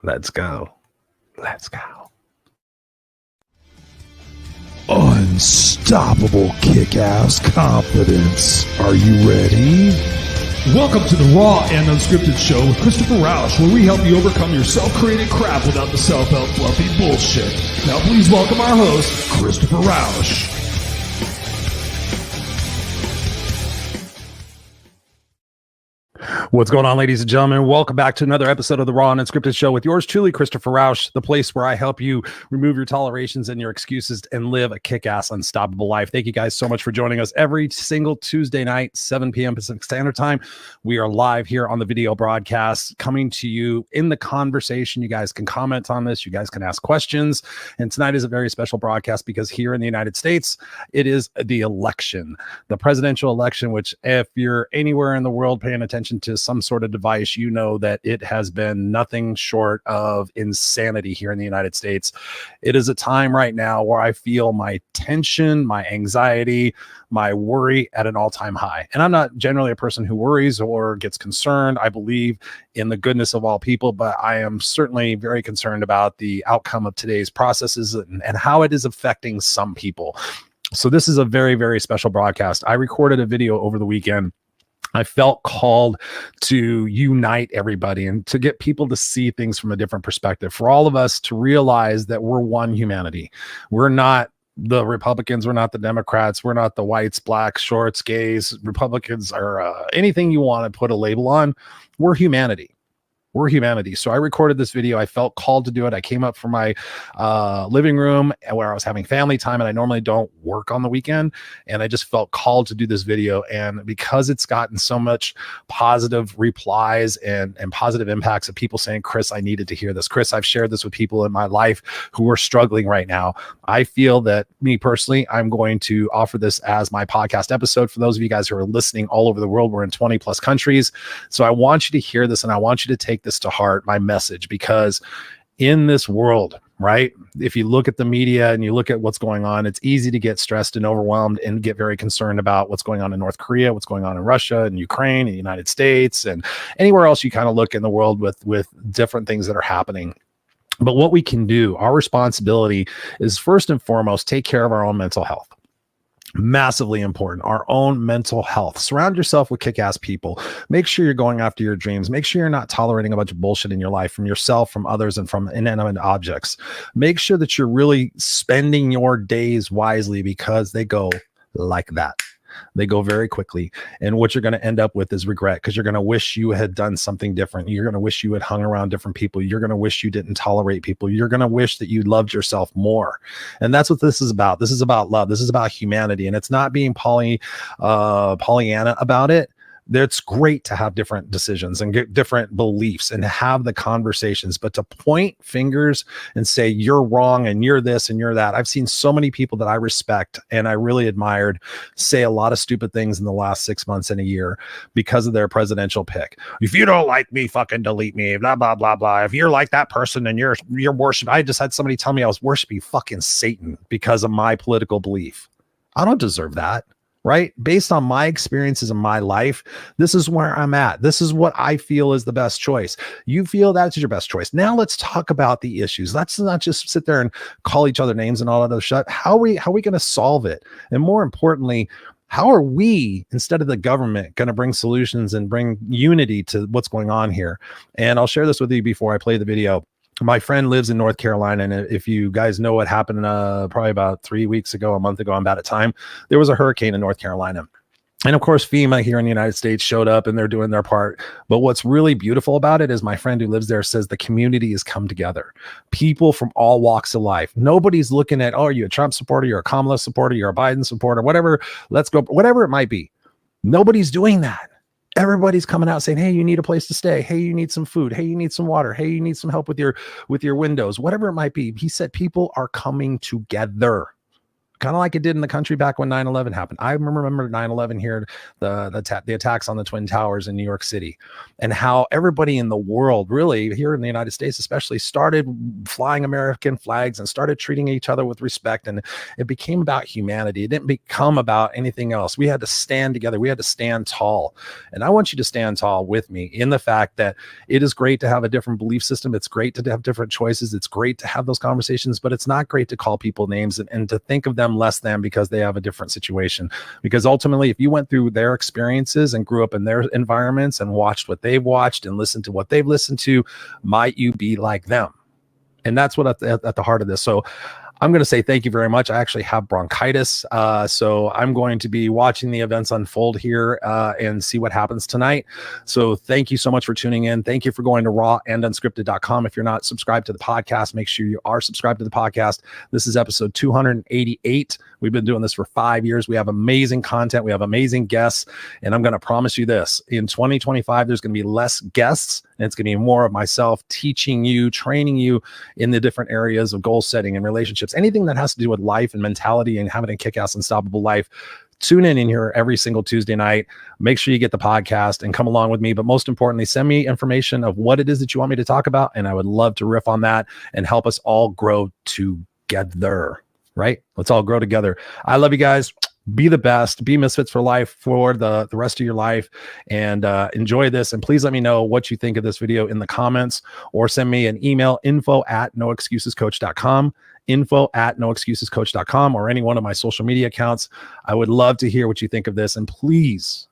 Let's go. Let's go. Unstoppable kick-ass confidence. Are you ready? Welcome to the Raw and Unscripted show with Christopher Rausch, where we help you overcome your self-created crap without the self-help fluffy bullshit. Now please welcome our host, Christopher Rausch. What's going on, ladies and gentlemen? Welcome back to another episode of the Raw and Unscripted show with yours truly, Christopher Rausch, the place where I help you remove your tolerations and your excuses and live a kick-ass, unstoppable life. Thank you guys so much for joining us every single Tuesday night, 7 p.m. Pacific Standard Time. We are live here on the video broadcast, coming to you in the conversation. You guys can comment on this. You guys can ask questions. And tonight is a very special broadcast because here in the United States, it is the election, the presidential election, which if you're anywhere in the world paying attention to some sort of device, you know that it has been nothing short of insanity here in the United States. It is a time right now where I feel my tension, my anxiety, my worry at an all-time high. And I'm not generally a person who worries or gets concerned. I believe in the goodness of all people, but I am certainly very concerned about the outcome of today's processes and how it is affecting some people. So this is a very, very special broadcast. I recorded a video over the weekend. I felt called to unite everybody and to get people to see things from a different perspective, for all of us to realize that we're one humanity. We're not the Republicans. We're not the Democrats. We're not the whites, blacks, shorts, gays, Republicans, or anything you want to put a label on. We're humanity. We're humanity. So I recorded this video. I felt called to do it. I came up from my living room where I was having family time, and I normally don't work on the weekend. And I just felt called to do this video. And because it's gotten so much positive replies and positive impacts of people saying, Chris, I needed to hear this. Chris, I've shared this with people in my life who are struggling right now. I feel that me personally, I'm going to offer this as my podcast episode for those of you guys who are listening all over the world. We're in 20 plus countries. So I want you to hear this, and I want you to take this to heart, my message, because in this world, right, if you look at the media and you look at what's going on, it's easy to get stressed and overwhelmed and get very concerned about what's going on in North Korea, what's going on in Russia and Ukraine and the United States and anywhere else you kind of look in the world with different things that are happening. But what we can do, our responsibility is first and foremost, take care of our own mental health. Massively important, our own mental health. Surround yourself with kick-ass people. Make sure you're going after your dreams. Make sure you're not tolerating a bunch of bullshit in your life from yourself, from others, and from inanimate objects. Make sure that you're really spending your days wisely, because they go like that. They go very quickly. And what you're going to end up with is regret, because you're going to wish you had done something different. You're going to wish you had hung around different people. You're going to wish you didn't tolerate people. You're going to wish that you loved yourself more. And that's what this is about. This is about love. This is about humanity. And it's not being Pollyanna about it. It's great to have different decisions and get different beliefs and have the conversations, but to point fingers and say you're wrong and you're this and you're that. I've seen so many people that I respect and I really admired say a lot of stupid things in the last 6 months and a year because of their presidential pick. If you don't like me, fucking delete me, blah, blah, blah, blah. If you're like that person and you're worshiping, I just had somebody tell me I was worshiping fucking Satan because of my political belief. I don't deserve that. Right? Based on my experiences in my life, this is where I'm at. This is what I feel is the best choice. You feel that's your best choice. Now let's talk about the issues. Let's not just sit there and call each other names and all that other shit. How are we going to solve it? And more importantly, how are we, instead of the government, going to bring solutions and bring unity to what's going on here? And I'll share this with you before I play the video. My friend lives in North Carolina, and if you guys know what happened probably about 3 weeks ago, a month ago, I'm bad at time, there was a hurricane in North Carolina. And of course, FEMA here in the United States showed up and they're doing their part. But what's really beautiful about it is my friend who lives there says the community has come together. People from all walks of life. Nobody's looking at, oh, are you a Trump supporter? You're a Kamala supporter? You're a Biden supporter? Whatever. Let's go. Whatever it might be. Nobody's doing that. Everybody's coming out saying, hey, you need a place to stay. Hey, you need some food. Hey, you need some water. Hey, you need some help with your windows, whatever it might be. He said people are coming together. kind of like it did in the country back when 9/11 happened. I remember 9/11 here, the attacks on the Twin Towers in New York City, and how everybody in the world, really here in the United States especially, started flying American flags and started treating each other with respect. And it became about humanity. It didn't become about anything else. We had to stand together. We had to stand tall. And I want you to stand tall with me in the fact that it is great to have a different belief system. It's great to have different choices. It's great to have those conversations, but it's not great to call people names and to think of them less than because they have a different situation. Because ultimately, if you went through their experiences and grew up in their environments and watched what they've watched and listened to what they've listened to, might you be like them? And that's what at the heart of this. So I'm going to say thank you very much. I actually have bronchitis, so I'm going to be watching the events unfold here and see what happens tonight. So thank you so much for tuning in. Thank you for going to rawandunscripted.com. If you're not subscribed to the podcast, make sure you are subscribed to the podcast. This is episode 288. We've been doing this for 5 years. We have amazing content. We have amazing guests. And I'm going to promise you this. In 2025, there's going to be less guests, and it's going to be more of myself teaching you, training you in the different areas of goal setting and relationships, anything that has to do with life and mentality and having a kick-ass, unstoppable life. Tune in here every single Tuesday night. Make sure you get the podcast and come along with me. But most importantly, send me information of what it is that you want me to talk about. And I would love to riff on that and help us all grow together. Right? Let's all grow together. I love you guys. Be the best. Be misfits for life for the rest of your life, and enjoy this. And please let me know what you think of this video in the comments, or send me an email, info@noexcusescoach.com, info@noexcusescoach.com, or any one of my social media accounts. I would love to hear what you think of this. And please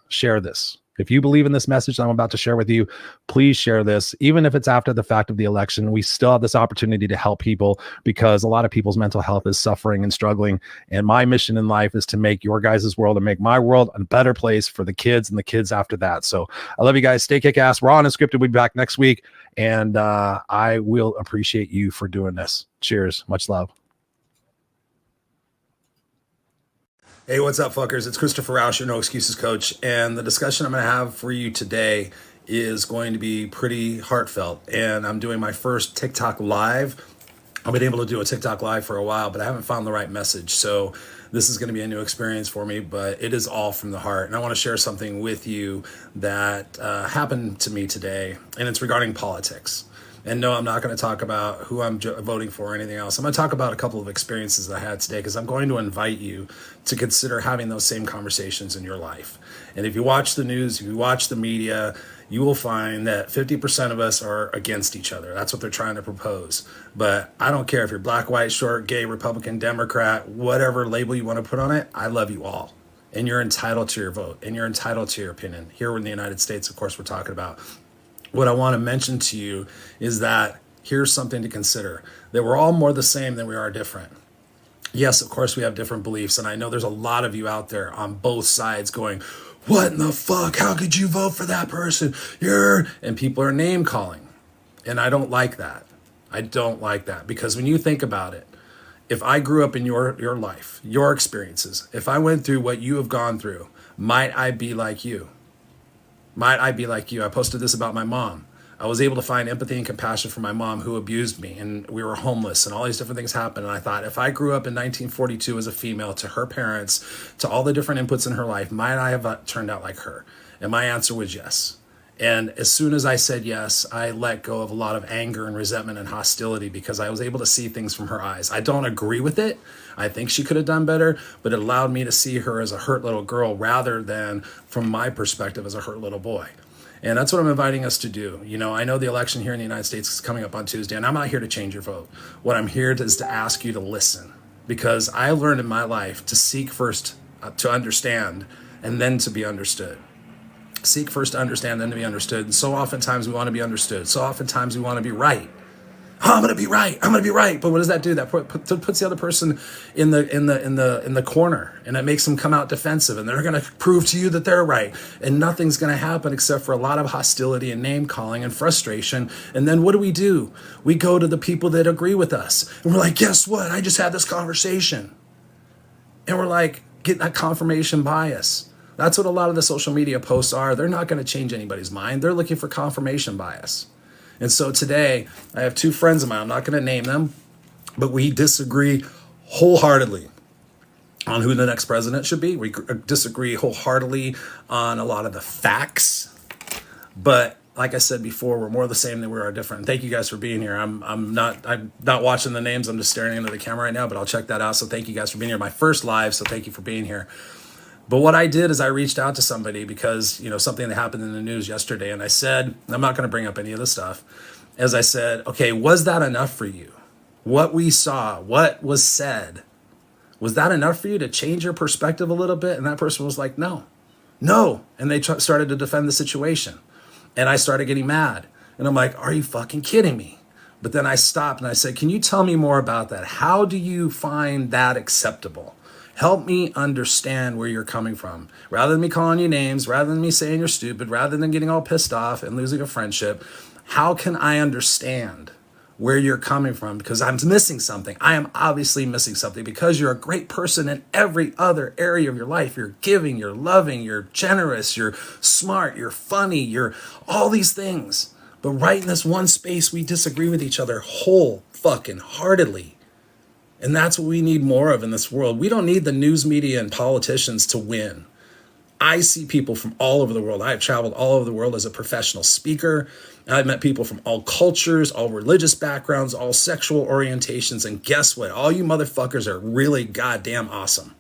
share this. If you believe in this message that I'm about to share with you, please share this. Even if it's after the fact of the election, we still have this opportunity to help people, because a lot of people's mental health is suffering and struggling. And my mission in life is to make your guys' world and make my world a better place for the kids and the kids after that. So I love you guys. Stay kick-ass. Raw and Unscripted. We'll be back next week. And I will appreciate you for doing this. Cheers. Much love. Hey, what's up, fuckers? It's Christopher Rausch, your No Excuses coach, and the discussion I'm going to have for you today is going to be pretty heartfelt, and I'm doing my first TikTok live. I've been able to do a TikTok live for a while, but I haven't found the right message, so this is going to be a new experience for me, but it is all from the heart, and I want to share something with you that happened to me today, and it's regarding politics. And no, I'm not going to talk about who I'm voting for or anything else. I'm going to talk about a couple of experiences that I had today, because I'm going to invite you to consider having those same conversations in your life. And if you watch the news, if you watch the media, you will find that 50% of us are against each other. That's what they're trying to propose. But I don't care if you're black, white, short, gay, Republican, Democrat, whatever label you want to put on it. I love you all. And you're entitled to your vote, and you're entitled to your opinion. Here in the United States, of course, we're talking about. What I want to mention to you is that here's something to consider, that we're all more the same than we are different. Yes, of course, we have different beliefs. And I know there's a lot of you out there on both sides going, what in the fuck? How could you vote for that person? And people are name calling. And I don't like that. I don't like that, because when you think about it, if I grew up in your life, your experiences, if I went through what you have gone through, might I be like you? Might I be like you? I posted this about my mom. I was able to find empathy and compassion for my mom, who abused me, and we were homeless, and all these different things happened. And I thought, if I grew up in 1942 as a female, to her parents, to all the different inputs in her life, might I have turned out like her? And my answer was yes. And as soon as I said yes, I let go of a lot of anger and resentment and hostility, because I was able to see things from her eyes. I don't agree with it. I think she could have done better, but it allowed me to see her as a hurt little girl rather than from my perspective as a hurt little boy. And that's what I'm inviting us to do. You know, I know the election here in the United States is coming up on Tuesday, and I'm not here to change your vote. What I'm here is to ask you to listen, because I learned in my life to seek first to understand, and then to be understood. Seek first to understand, then to be understood. And so oftentimes we want to be understood. So oftentimes we want to be right. Oh, I'm going to be right. I'm going to be right. But what does that do? That puts the other person in the corner, and it makes them come out defensive, and they're going to prove to you that they're right. And nothing's going to happen except for a lot of hostility and name calling and frustration. And then what do? We go to the people that agree with us, and we're like, guess what? I just had this conversation. And we're like, get that confirmation bias. That's what a lot of the social media posts are. They're not going to change anybody's mind. They're looking for confirmation bias. And so today, I have two friends of mine. I'm not going to name them, but we disagree wholeheartedly on who the next president should be. We disagree wholeheartedly on a lot of the facts. But like I said before, we're more the same than we are different. And thank you guys for being here. I'm not watching the names. I'm just staring into the camera right now, but I'll check that out. So thank you guys for being here. My first live, so thank you for being here. But what I did is I reached out to somebody because, something that happened in the news yesterday. And I said, I'm not going to bring up any of this stuff. As I said, okay, was that enough for you? What we saw, what was said, was that enough for you to change your perspective a little bit? And that person was like, no. And they started to defend the situation. And I started getting mad. And I'm like, are you fucking kidding me? But then I stopped and I said, can you tell me more about that? How do you find that acceptable? Help me understand where you're coming from. Rather than me calling you names, rather than me saying you're stupid, rather than getting all pissed off and losing a friendship, how can I understand where you're coming from? Because I'm missing something. I am obviously missing something because you're a great person in every other area of your life. You're giving, you're loving, you're generous, you're smart, you're funny, you're all these things. But right in this one space, we disagree with each other whole fucking heartedly. And that's what we need more of in this world. We don't need the news media and politicians to win. I see people from all over the world. I have traveled all over the world as a professional speaker. I've met people from all cultures, all religious backgrounds, all sexual orientations. And guess what? All you motherfuckers are really goddamn awesome.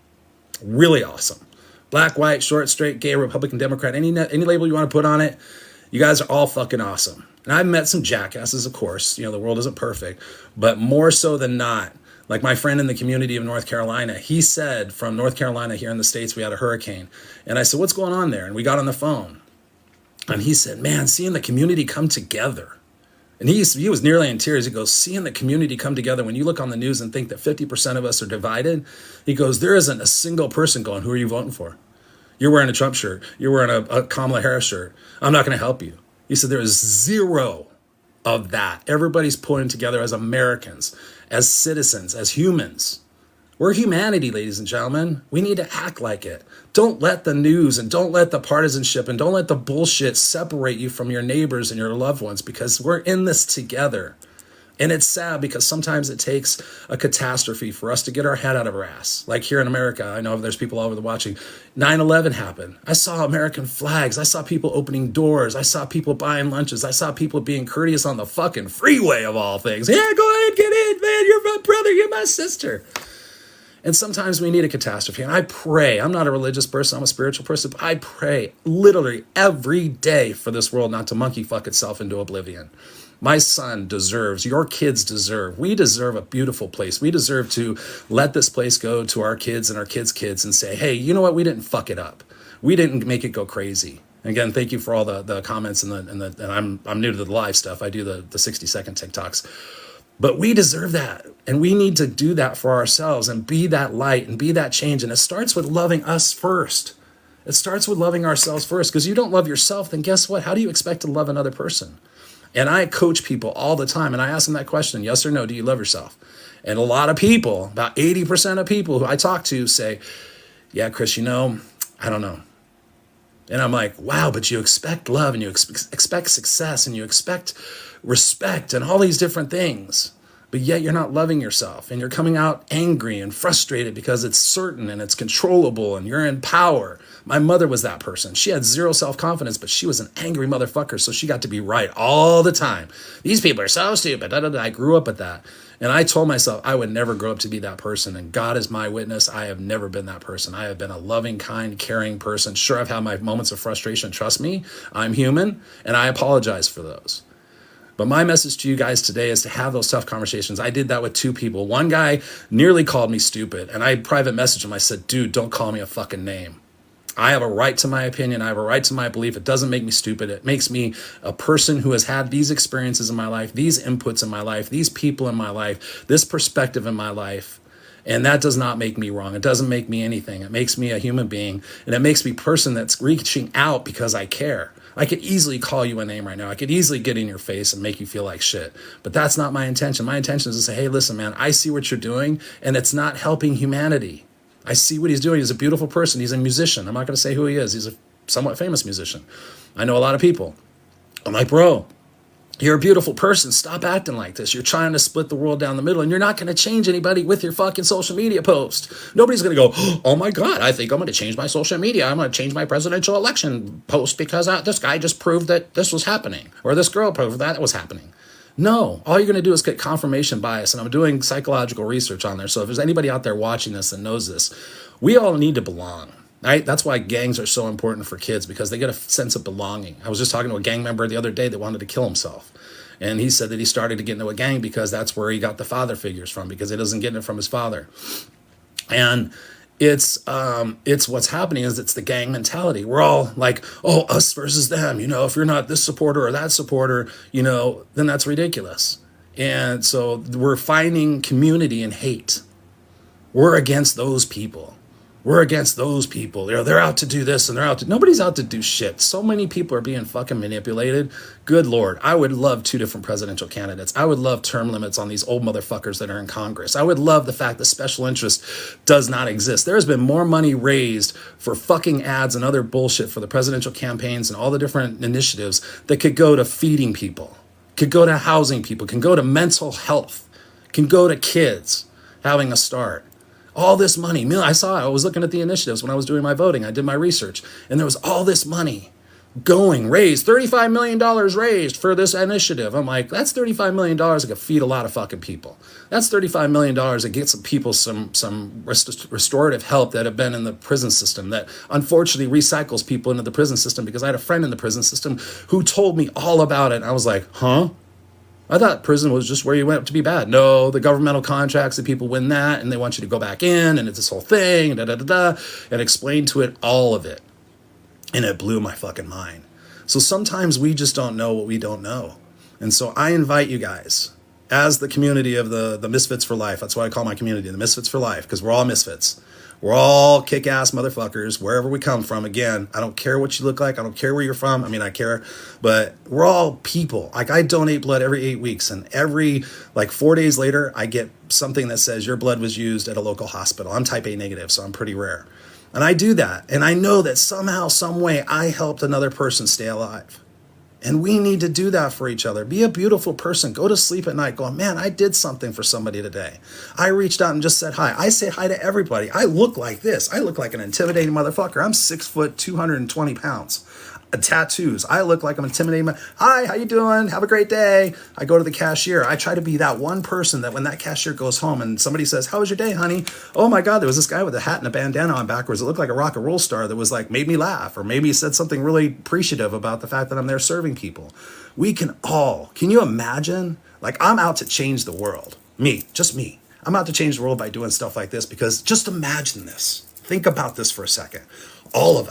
Really awesome. Black, white, short, straight, gay, Republican, Democrat, any label you want to put on it, you guys are all fucking awesome. And I've met some jackasses, of course. The world isn't perfect. But more so than not, like my friend in the community of North Carolina, he said from North Carolina here in the States, we had a hurricane. And I said, what's going on there? And we got on the phone. And he said, man, seeing the community come together. And he was nearly in tears. He goes, seeing the community come together. When you look on the news and think that 50% of us are divided, he goes, there isn't a single person going, who are you voting for? You're wearing a Trump shirt. You're wearing a Kamala Harris shirt. I'm not going to help you. He said, there is zero of that. Everybody's pulling together as Americans, as citizens, as humans. We're humanity, ladies and gentlemen. We need to act like it. Don't let the news and don't let the partisanship and don't let the bullshit separate you from your neighbors and your loved ones, because we're in this together. And it's sad because sometimes it takes a catastrophe for us to get our head out of our ass. Like here in America, I know there's people all over the watching. 9/11 happened. I saw American flags. I saw people opening doors. I saw people buying lunches. I saw people being courteous on the fucking freeway of all things. Yeah, go ahead, get in, man. You're my brother. You're my sister. And sometimes we need a catastrophe. And I pray, I'm not a religious person, I'm a spiritual person, but I pray literally every day for this world not to monkey fuck itself into oblivion. My son deserves, your kids deserve, we deserve a beautiful place. We deserve to let this place go to our kids and our kids' kids and say, hey, you know what? We didn't fuck it up. We didn't make it go crazy. Again, thank you for all the comments and I'm new to the live stuff. I do the 60-second TikToks. But we deserve that. And we need to do that for ourselves and be that light and be that change. And it starts with loving us first. It starts with loving ourselves first. Because you don't love yourself, then guess what? How do you expect to love another person? And I coach people all the time. And I ask them that question, yes or no, do you love yourself? And a lot of people, about 80% of people who I talk to say, yeah, Chris, I don't know. And I'm like, wow, but you expect love and you expect success and you expect respect and all these different things. But yet you're not loving yourself and you're coming out angry and frustrated because it's certain and it's controllable and you're in power. My mother was that person. She had zero self-confidence, but she was an angry motherfucker. So she got to be right all the time. These people are so stupid. I grew up with that. And I told myself I would never grow up to be that person. And God is my witness. I have never been that person. I have been a loving, kind, caring person. Sure, I've had my moments of frustration. Trust me, I'm human and I apologize for those. But my message to you guys today is to have those tough conversations. I did that with two people. One guy nearly called me stupid, and I private messaged him. I said, dude, don't call me a fucking name. I have a right to my opinion. I have a right to my belief. It doesn't make me stupid. It makes me a person who has had these experiences in my life, these inputs in my life, these people in my life, this perspective in my life. And that does not make me wrong. It doesn't make me anything. It makes me a human being, and it makes me a person that's reaching out because I care. I could easily call you a name right now. I could easily get in your face and make you feel like shit. But that's not my intention. My intention is to say, hey, listen, man, I see what you're doing, and it's not helping humanity. I see what he's doing. He's a beautiful person. He's a musician. I'm not going to say who he is. He's a somewhat famous musician. I know a lot of people. I'm like, bro, You're a beautiful person. Stop acting like this. You're trying to split the world down the middle, and you're not going to change anybody with your fucking social media post. Nobody's going to go, oh my God, I think I'm going to change my social media. I'm going to change my presidential election post because this guy just proved that this was happening, or this girl proved that it was happening. No, all you're going to do is get confirmation bias, and I'm doing psychological research on there. So if there's anybody out there watching this and knows this, we all need to belong. Right? That's why gangs are so important for kids, because they get a sense of belonging. I was just talking to a gang member the other day that wanted to kill himself. And he said that he started to get into a gang because that's where he got the father figures from, because he doesn't get it from his father. And it's what's happening is it's the gang mentality. We're all like, oh, us versus them. If you're not this supporter or that supporter, then that's ridiculous. And so we're finding community in hate. We're against those people. We're against those people. They're out to do this and nobody's out to do shit. So many people are being fucking manipulated. Good Lord. I would love 2 different presidential candidates. I would love term limits on these old motherfuckers that are in Congress. I would love the fact that special interest does not exist. There has been more money raised for fucking ads and other bullshit for the presidential campaigns and all the different initiatives that could go to feeding people, could go to housing people, can go to mental health, can go to kids having a start. All this money. I was looking at the initiatives when I was doing my voting. I did my research, and there was all this money raised, $35 million raised for this initiative. I'm like, that's $35 million that could feed a lot of fucking people. That's $35 million that gets some people some restorative help that have been in the prison system, that unfortunately recycles people into the prison system, because I had a friend in the prison system who told me all about it. And I was like, huh? I thought prison was just where you went to be bad. No, the governmental contracts, that people win that and they want you to go back in, and it's this whole thing, and explained to it all of it. And it blew my fucking mind. So sometimes we just don't know what we don't know. And so I invite you guys, as the community of the Misfits for Life. That's what I call my community, the Misfits for Life, because we're all misfits. We're all kick-ass motherfuckers, wherever we come from. Again, I don't care what you look like. I don't care where you're from. I mean, I care, but we're all people. Like, I donate blood every 8 weeks, and every 4 days later, I get something that says your blood was used at a local hospital. I'm type A negative, so I'm pretty rare. And I do that, and I know that somehow, some way, I helped another person stay alive. And we need to do that for each other. Be a beautiful person. Go to sleep at night going, man, I did something for somebody today. I reached out and just said hi. I say hi to everybody. I look like this. I look like an intimidating motherfucker. I'm 6 foot, 220 pounds. Tattoos. I look like I'm intimidating. Hi, how you doing? Have a great day. I go to the cashier. I try to be that one person that when that cashier goes home and somebody says, how was your day, honey? Oh my God, there was this guy with a hat and a bandana on backwards. It looked like a rock and roll star that was made me laugh, or maybe said something really appreciative about the fact that I'm there serving people. We can you imagine? I'm out to change the world. Just me. I'm out to change the world by doing stuff like this, because just imagine this. Think about this for a second. All of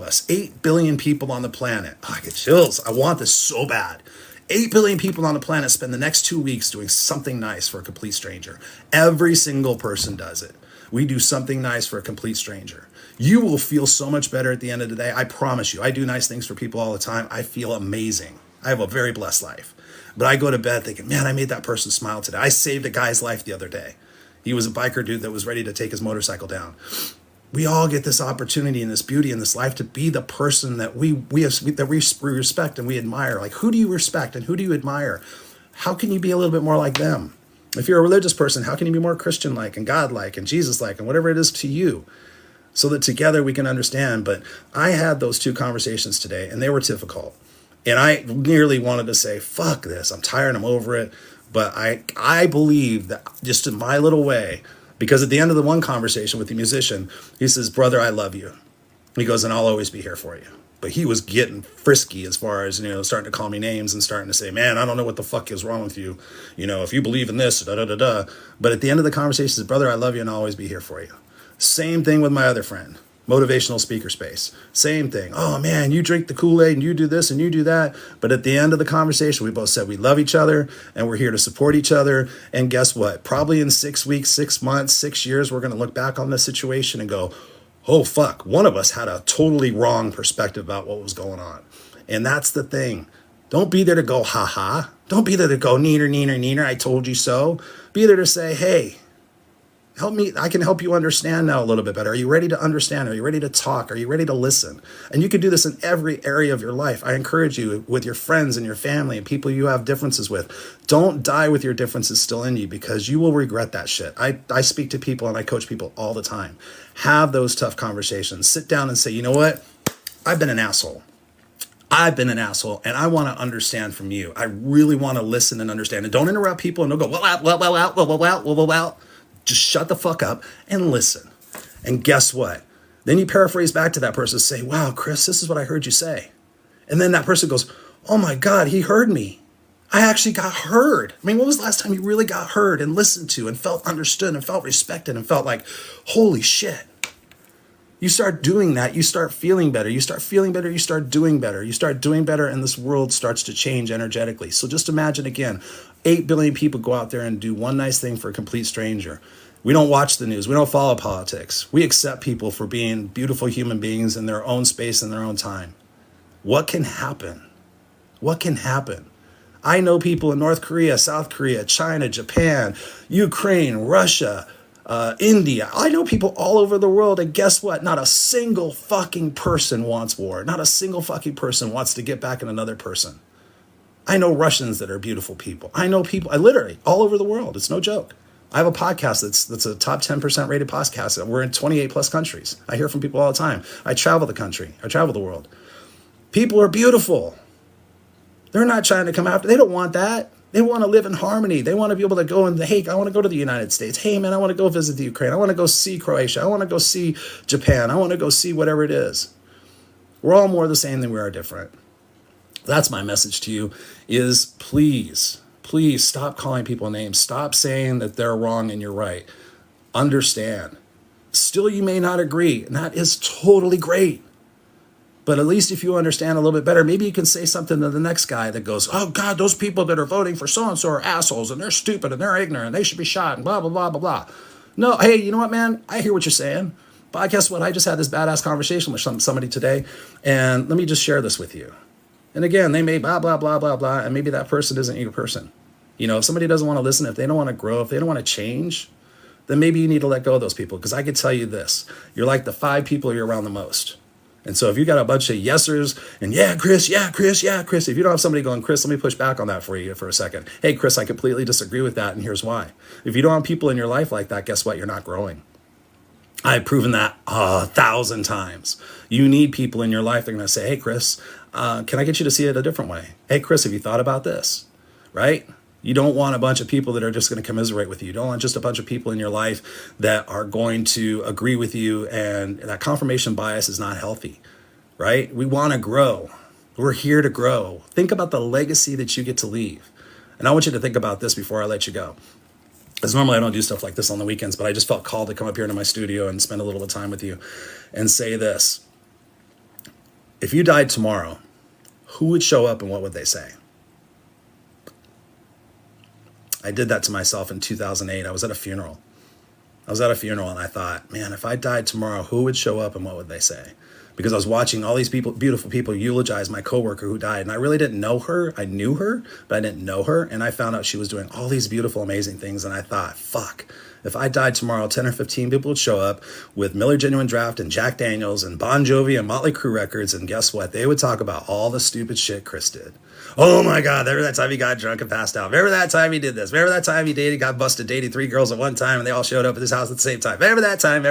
us, 8 billion people on the planet. I get chills. I want this so bad. 8 billion people on the planet spend the next 2 weeks doing something nice for a complete stranger. Every single person does it. We do something nice for a complete stranger. You will feel so much better at the end of the day. I promise you. I do nice things for people all the time. I feel amazing. I have a very blessed life. But I go to bed thinking, man, I made that person smile today. I saved a guy's life the other day. He was a biker dude that was ready to take his motorcycle down. We all get this opportunity and this beauty in this life to be the person that we respect and we admire. Who do you respect and who do you admire? How can you be a little bit more like them? If you're a religious person, how can you be more Christian-like and God-like and Jesus-like and whatever it is to you, so that together we can understand? But I had those 2 conversations today, and they were difficult. And I nearly wanted to say, fuck this. I'm tired. I'm over it. But I believe that just in my little way, because at the end of the one conversation with the musician, he says, brother, I love you. He goes, and I'll always be here for you. But he was getting frisky as far as, starting to call me names and starting to say, man, I don't know what the fuck is wrong with you. If you believe in this, da-da-da-da. But at the end of the conversation, he says, brother, I love you and I'll always be here for you. Same thing with my other friend, motivational speaker space. Same thing. Oh, man, you drink the Kool-Aid and you do this and you do that. But at the end of the conversation, we both said we love each other and we're here to support each other. And guess what? Probably in 6 weeks, 6 months, 6 years, we're going to look back on this situation and go, oh, fuck, one of us had a totally wrong perspective about what was going on. And that's the thing. Don't be there to go, ha-ha. Don't be there to go, neener, neener, neener, I told you so. Be there to say, hey, Help me. I can help you understand now a little bit better. Are you ready to understand? Are you ready to talk? Are you ready to listen? And you can do this in every area of your life. I encourage you with your friends and your family and people you have differences with. Don't die with your differences still in you, because you will regret that shit. I speak to people and I coach people all the time. Have those tough conversations. Sit down and say, you know what? I've been an asshole. And I want to understand from you. I really want to listen and understand. And don't interrupt people and don't go, well. Just shut the fuck up and listen. And guess what? Then you paraphrase back to that person and say, wow, Chris, this is what I heard you say. And then that person goes, oh my God, he heard me. I actually got heard. I mean, when was the last time you really got heard and listened to and felt understood and felt respected and felt like, holy shit? You start doing that, you start feeling better. You start feeling better, you start doing better. You start doing better, and this world starts to change energetically. So just imagine again, 8 billion people go out there and do one nice thing for a complete stranger. We don't watch the news. We don't follow politics. We accept people for being beautiful human beings in their own space and their own time. What can happen? What can happen? I know people in North Korea, South Korea, China, Japan, Ukraine, Russia, India. I know people all over the world, and guess what? Not a single fucking person wants war. Not a single fucking person wants to get back at another person. I know Russians that are beautiful people. I know people, I literally, all over the world. It's no joke. I have a podcast that's a top 10% rated podcast. We're in 28 plus countries. I hear from people all the time. I travel the country. I travel the world. People are beautiful. They're not trying to come after. They don't want that. They want to live in harmony. They want to be able to go and, hey, I want to go to the United States. Hey, man, I want to go visit the Ukraine. I want to go see Croatia. I want to go see Japan. I want to go see whatever it is. We're all more the same than we are different. That's my message to you is please stop calling people names. Stop saying that they're wrong and you're right. Understand. Still, you may not agree, and that is totally great. But at least if you understand a little bit better, maybe you can say something to the next guy that goes, oh God, those people that are voting for so-and-so are assholes and they're stupid and they're ignorant and they should be shot and blah, blah, blah, blah, blah. No, hey, you know what, man? I hear what you're saying. But guess what? I just had this badass conversation with somebody today, and let me just share this with you. And again, they may blah, blah, blah, blah, blah, and maybe that person isn't your person. You know, if somebody doesn't want to listen, if they don't want to grow, if they don't want to change, then maybe you need to let go of those people. Because I can tell you this, you're like the 5 people you're around the most. And so if you got a bunch of yesers and yeah, Chris, if you don't have somebody going, Chris, let me push back on that for you for a second. Hey, Chris, I completely disagree with that, and here's why. If you don't have people in your life like that, guess what? You're not growing. I've proven that 1,000 times. You need people in your life that are going to say, hey, Chris, can I get you to see it a different way? Hey, Chris, have you thought about this? Right? You don't want a bunch of people that are just going to commiserate with you. You don't want just a bunch of people in your life that are going to agree with you, and that confirmation bias is not healthy, right? We want to grow. We're here to grow. Think about the legacy that you get to leave. And I want you to think about this before I let you go. Because normally I don't do stuff like this on the weekends, but I just felt called to come up here into my studio and spend a little bit of time with you and say this. If you died tomorrow, who would show up and what would they say? I did that to myself in 2008. I was at a funeral. And I thought, man, if I died tomorrow, who would show up and what would they say? Because I was watching all these people, beautiful people, eulogize my coworker who died. And I really didn't know her. I knew her, but I didn't know her. And I found out she was doing all these beautiful, amazing things. And I thought, fuck, if I died tomorrow, 10 or 15 people would show up with Miller Genuine Draft and Jack Daniels and Bon Jovi and Motley Crue records. And guess what? They would talk about all the stupid shit Chris did. Oh my God, remember that time he got drunk and passed out? Remember that time he did this? Remember that time he got busted dating 3 girls at one time and they all showed up at his house at the same time? Remember that time?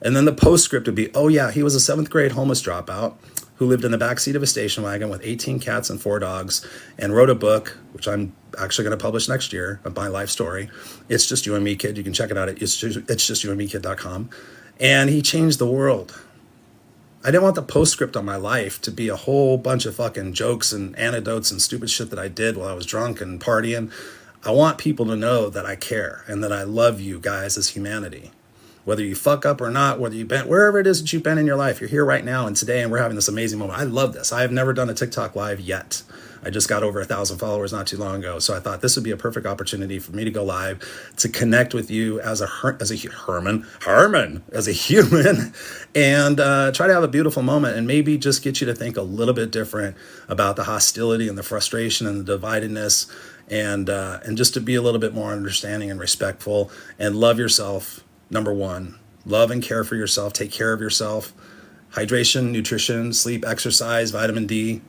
And then the postscript would be, oh yeah, he was a 7th grade homeless dropout who lived in the backseat of a station wagon with 18 cats and 4 dogs and wrote a book, which I'm actually going to publish next year, of my life story. It's Just You and Me Kid. You can check it out at itsjustyouandmekid.com. And he changed the world. I didn't want the postscript on my life to be a whole bunch of fucking jokes and anecdotes and stupid shit that I did while I was drunk and partying. I want people to know that I care and that I love you guys as humanity. Whether you fuck up or not, whether you've been, wherever it is that you've been in your life, you're here right now and today, and we're having this amazing moment. I love this. I have never done a TikTok live yet. I just got over 1,000 followers not too long ago. So I thought this would be a perfect opportunity for me to go live, to connect with you as a human, and try to have a beautiful moment and maybe just get you to think a little bit different about the hostility and the frustration and the dividedness, and just to be a little bit more understanding and respectful and love yourself. Number one, love and care for yourself. Take care of yourself. Hydration, nutrition, sleep, exercise, vitamin D.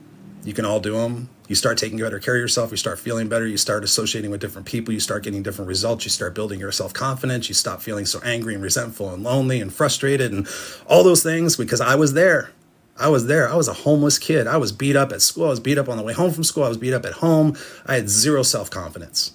You can all do them. You start taking better care of yourself. You start feeling better. You start associating with different people. You start getting different results. You start building your self-confidence. You stop feeling so angry and resentful and lonely and frustrated and all those things, because I was there. I was a homeless kid. I was beat up at school. I was beat up on the way home from school. I was beat up at home. I had zero self-confidence.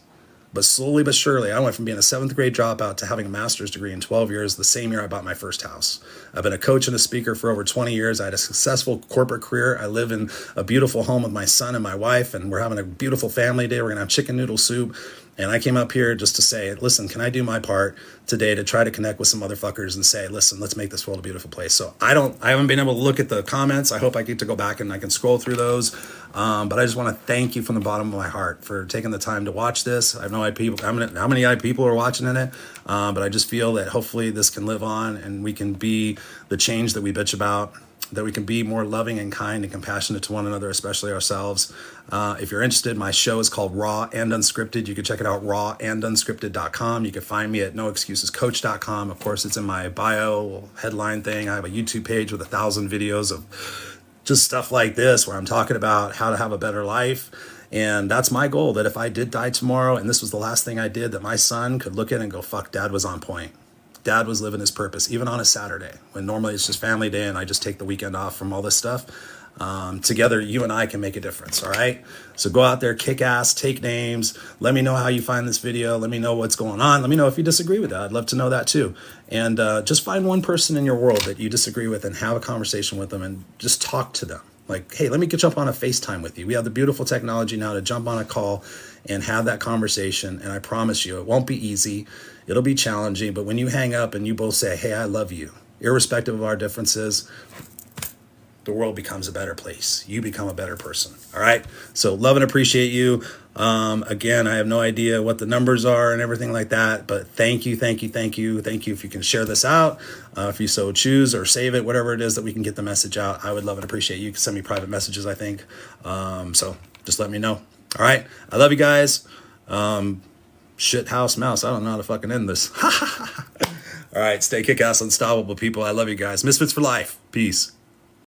But slowly but surely, I went from being a 7th grade dropout to having a master's degree in 12 years, the same year I bought my first house. I've been a coach and a speaker for over 20 years. I had a successful corporate career. I live in a beautiful home with my son and my wife, and we're having a beautiful family day. We're going to have chicken noodle soup. And I came up here just to say, listen, can I do my part today to try to connect with some motherfuckers and say, listen, let's make this world a beautiful place. So I haven't been able to look at the comments. I hope I get to go back and I can scroll through those. But I just want to thank you from the bottom of my heart for taking the time to watch this. I have no idea how many people are watching in it. But I just feel that hopefully this can live on and we can be the change that we bitch about, that we can be more loving and kind and compassionate to one another, especially ourselves. If you're interested, my show is called Raw and Unscripted. You can check it out, rawandunscripted.com. You can find me at noexcusescoach.com. Of course, it's in my bio headline thing. I have a YouTube page with 1,000 videos of just stuff like this where I'm talking about how to have a better life. And that's my goal, that if I did die tomorrow and this was the last thing I did, that my son could look at it and go, fuck, dad was on point. Dad was living his purpose, even on a Saturday, when normally it's just family day and I just take the weekend off from all this stuff. Together, you and I can make a difference, all right? So go out there, kick ass, take names. Let me know how you find this video. Let me know what's going on. Let me know if you disagree with that. I'd love to know that too. And just find one person in your world that you disagree with and have a conversation with them and just talk to them. Like, hey, let me jump on a FaceTime with you. We have the beautiful technology now to jump on a call and have that conversation. And I promise you, it won't be easy. It'll be challenging. But when you hang up and you both say, hey, I love you, irrespective of our differences, the world becomes a better place. You become a better person. All right. So love and appreciate you. Again, I have no idea what the numbers are and everything like that, but thank you. Thank you if you can share this out, if you so choose, or save it, whatever it is that we can get the message out. I would love and appreciate you. You can send me private messages, I think. So just let me know. All right. I love you guys. Shit house mouse. I don't know how to fucking end this. All right. Stay kick ass unstoppable, people. I love you guys. Misfits for life. Peace.